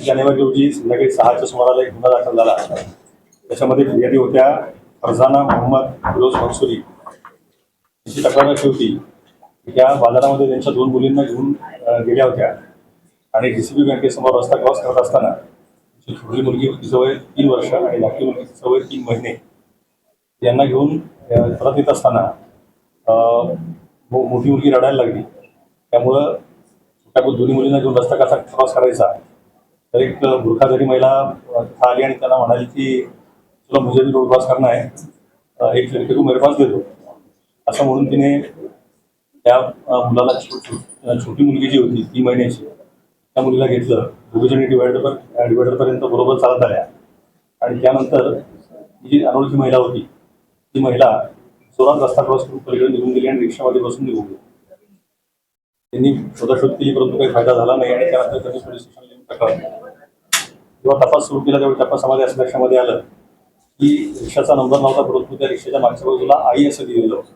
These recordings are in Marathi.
जानेवारी रोजी संध्याकाळी 6च्या सुमाराला एक गुन्हा दाखल झाला. त्याच्यामध्ये फिर्यादी होत्या फरजाना मोहम्मद फिरोज मंसुरी. त्यांची तक्रार अशी होती की त्या बाजारामध्ये त्यांच्या 2 मुलींना घेऊन गेल्या होत्या आणि DCB बँकेसमोर रस्ता क्रॉस करत असताना जी छोटी मुलगी तिचं वय 3 वर्ष आणि धाकटी मुलगी तिचं वय 3 महिने यांना घेऊन परत येत असताना मोठी मुलगी रडायला लागली. त्यामुळं त्या दोन्ही मुलींना घेऊन रस्ता कसा क्रॉस करायचा तर एक बुरखाधारी महिला आली आणि त्यांना म्हणाली की तुला मुझे भी रोड क्रॉस करना है, एक लड़के को मेरे पास दे दो, असं म्हणून तिने त्या मुलाला छोटी मुलगी जी होती 3 महिन्याची त्या मुलीला घेतलं. दोघीजणी डिवायडरपर्यंत बरोबर चालत आल्या आणि त्यानंतर जी अनोळखी महिला होती ती महिला जोरात रस्ता क्रॉस करून पलीकडे निघून गेली आणि रिक्षामध्ये बसून निघून गेली. त्यांनी शोधाशोध केली परंतु काही फायदा झाला नाही आणि त्यानंतर त्यांनी पोलीस स्टेशनला येऊन तक्रार केली. जेव्हा तपास सुरू केला त्यावेळी तपासामध्ये असं लक्षामध्ये आलं की रिक्षाचा नंबर नव्हता परंतु त्या रिक्षाच्या मागच्या बाजूला आई असं दिलेलं होतं.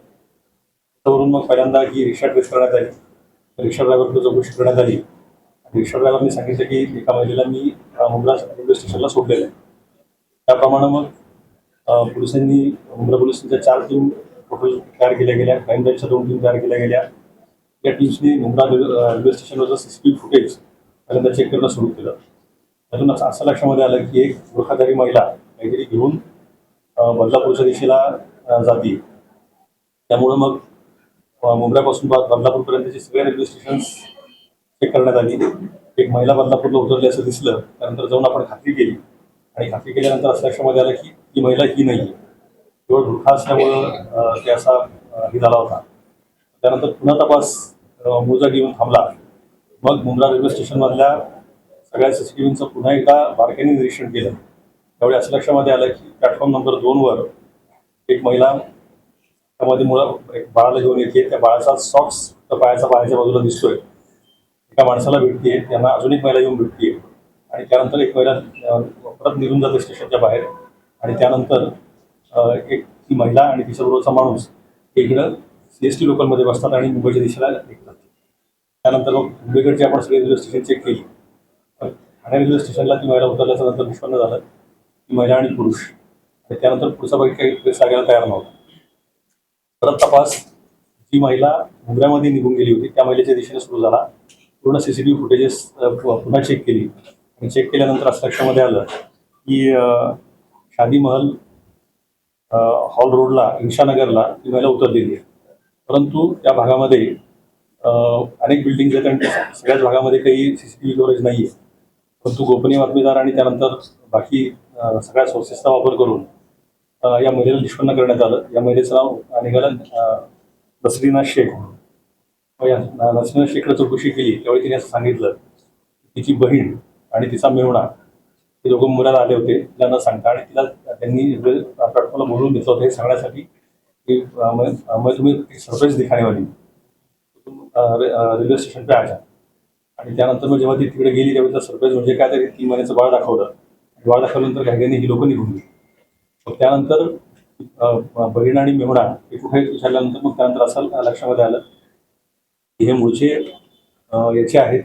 त्यावरून मग पहिल्यांदा ही रिक्षा ट्रेस करण्यात आली. रिक्षा ड्रायव्हरकडे चौकशी करण्यात आली. रिक्षा ड्रायव्हरने सांगितलं की एका महिलेला मी मुंब्रा रेल्वे स्टेशनला सोडलेलं आहे. त्याप्रमाणे मग पोलिसांनी मुंब्रा पोलिसांच्या 4 टीम फोटो तयार केल्या गेल्या. क्राईम ब्रँचच्या 2 टीम तयार केल्या गेल्या. या टीम्सनी मुंब्रा रेल्वे स्टेशनवरचं CCTV फुटेज पहिल्यांदा चेक करणं सुरू केलं. त्यातून असं लक्षामध्ये आलं की एक बुरखाधारी महिला काहीतरी घेऊन बदलापूरच्या दिशेला जाते. त्यामुळं मग मुंब्र्यापासून बदलापूरपर्यंतचे सगळे रेल्वे स्टेशन्स चेक करण्यात आली. एक महिला बदलापूरला उतरली असं दिसलं. त्यानंतर जाऊन आपण खात्री केली आणि खात्री केल्यानंतर असं लक्षामध्ये आलं की ही महिला ही नाही आहे, केवळ बुरखा असल्यामुळं ते असा हे झाला होता. त्यानंतर पुन्हा तपास मोजा घेऊन थांबला. मग मुंब्रा रेल्वे स्टेशनमधल्या सगळ्या CCTVचं पुन्हा एकदा बारकाईने निरीक्षण केलं. त्यावेळी असं लक्षामध्ये आलं की प्लॅटफॉर्म नंबर 2वर एक महिला त्यामध्ये एक बाळाला घेऊन येते. त्या बाळाचा सॉक्स पायाच्या बाजूला दिसतोय. एका माणसाला भेटते, त्यांना अजून एक महिला येऊन भेटते आणि त्यानंतर एक महिला परत निघून जाते स्टेशनच्या बाहेर आणि त्यानंतर एक ती महिला आणि तिच्याबरोबरचा माणूस इकडं CST लोकलमध्ये बसतात आणि मुंबईच्या दिशेला निघतात. त्यानंतर मग मुंबईकडची आपण सगळे रेल्वे स्टेशन चेक केली. ठाणे रेल्वे स्टेशनला ती महिला उतरल्याच्या नंतर निष्पन्न झालं ती महिला आणि पुरुष आणि त्यानंतर पुढचा बाकी काही प्रेस लागायला तयार नव्हता. परत तपास जी महिला मुंब्र्यामध्ये निघून गेली होती त्या महिलेच्या दिशेने सुरू झाला. पूर्ण CCTV फुटेजेस पुन्हा चेक केली आणि चेक केल्यानंतर असं लक्षामध्ये आलं की शादी महल हॉल रोडला इंशानगरला ती महिला उतरलेली आहे. परंतु त्या भागामध्ये अनेक बिल्डिंग्स आहेत आणि सगळ्याच भागामध्ये काही CCTV कव्हरेज नाही आहे. परंतु गोपनीय बातमीदार आणि त्यानंतर बाकी सगळ्या सोर्सेसचा वापर करून या महिलेला निष्पन्न करण्यात आलं. या महिलेचं नाव निघालं नसरीना शेख. या नसरीना शेखला चौकशी केली त्यावेळी तिने असं सांगितलं तिची बहीण आणि तिचा मेहुणा हे दोघं मुंब्र्याला आले होते तिला न सांगता आणि तिला त्यांनी प्लॅटफॉर्मला बोलवून घेतलं होतं हे सांगण्यासाठी की मग तुम्ही सरप्राईज दिखाने वाली रेल्वे स्टेशन पे आजा. आणि त्यानंतर मग जेव्हा ती तिकडे गेली त्यावेळी सरप्राईज म्हणजे काय तरी 3 महिन्याचं बाळ दाखवलं. बाळ दाखवल्यानंतर घाईघाईने ही लोकं निघून गेली. मग त्यानंतर बहीण आणि मेहुणा हे कुठे विचारल्यानंतर मग त्यानंतर असं लक्षामध्ये आलं की हे मूळचे याचे आहेत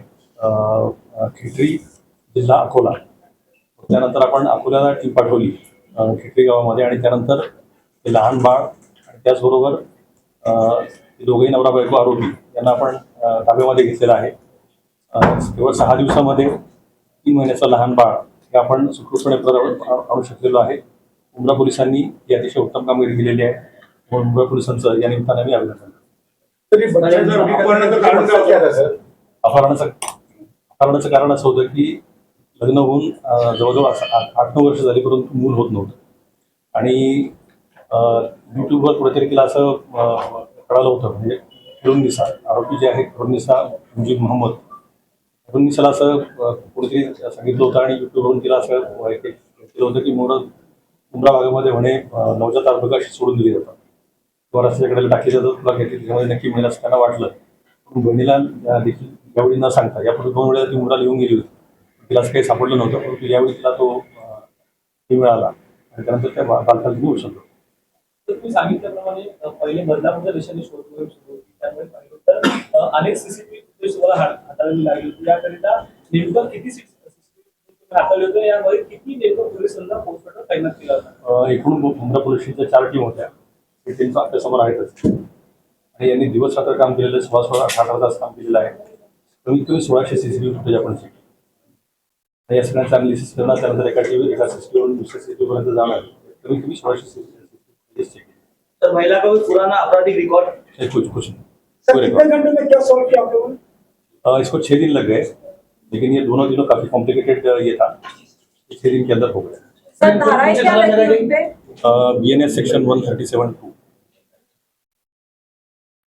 खेटरी जिल्हा अकोला. त्यानंतर आपण अकोल्याला टीम पाठवली खेटरी गावामध्ये आणि त्यानंतर ते लहान बाळ आणि त्याचबरोबर दोघेही नवरा बायको आरोपी यांना आपण ताब्यामध्ये घेतलेलं आहे. केवळ 6 दिवसामध्ये 3 महिन्याचं लहान बाळ हे आपण सुखरूपपणे आणू शकलेलो आहे. मुंब्रा पोलिसांनी ही अतिशय उत्तम कामगिरी केलेली आहे. म्हणून मुंब्रा पोलिसांचं या निमित्ताने मी अभिनंदन. अपहरणाचं कारण असं होतं की लग्न होऊन जवळजवळ 8-9 वर्ष झाली परंतु मूल होत नव्हतं आणि यूट्यूबवर कुठेतरी तिला असं कळालं होतं म्हणजे फिरुन्निसा आरोपी जे आहेत फिरुन्निसा मुजीब मोहम्मद फिरुन्निसाला असं कुठेतरी सांगितलं होतं आणि यूट्यूबवरून तिला असं केलं होतं की मुंब्रा भागामध्ये म्हणे नवजात अर्भकाशी सोडून दिली जातात किंवा रस्त्याकडे टाकली जातात तुला घेतली त्याच्यामध्ये नक्की मिळेल असं त्यांना वाटलं. पण बहिणीला देखील यावेळी न सांगता यापूर्वी 2 वेळा ती मुंब्राला येऊन गेली होती. तिला असं काही सापडलं नव्हतं परंतु यावेळी तिला तो मिळाला आणि त्यानंतर त्या बालकाला तुम्ही उचलतो. तर तुम्ही सांगितल्याप्रमाणे पहिले बदलापूरच्या दिशेने शोध मोहीम सुरू होती त्यामुळे पाहिलं तर अनेक CCTV फुटेज तुम्हाला हाताळायला लागली होती. याकरिता नेमकं किती CCTV दाखवले होते यामध्ये किती नेमकं पोलिसांना पोस्टमार्टम तैनात केला होता? एकूण मुंब्रा पोलीस स्टेशनच्या 4 टीम होत्या हे त्यांचं आपल्यासमोर आहेतच आणि यांनी दिवस रात्र काम केलेलं 16-18 तास काम केलेलं आहे. कमीत कमी 1600 CCTV फुटेज आपण चेक केली. या सगळ्यांचं अनालिसिस करणं त्यानंतर एका CCTVवरून दुसऱ्या CCTV पर्यंत जाणार कमीत कमी 1600 CCTV चेक केली. सर महिला का कोई पुराना आपराधिक रिकॉर्ड? कुछ सर कितने घंटे में क्या सॉल्व किया आप लोगों ने? इसको 6 दिन लग गए लेकिन ये दोनों दिनों काफी कॉम्प्लिकेटेड ये था. 6 दिन के अंदर हो गया. सर धाराएं क्या लगी उन पे? BNS section 137(2)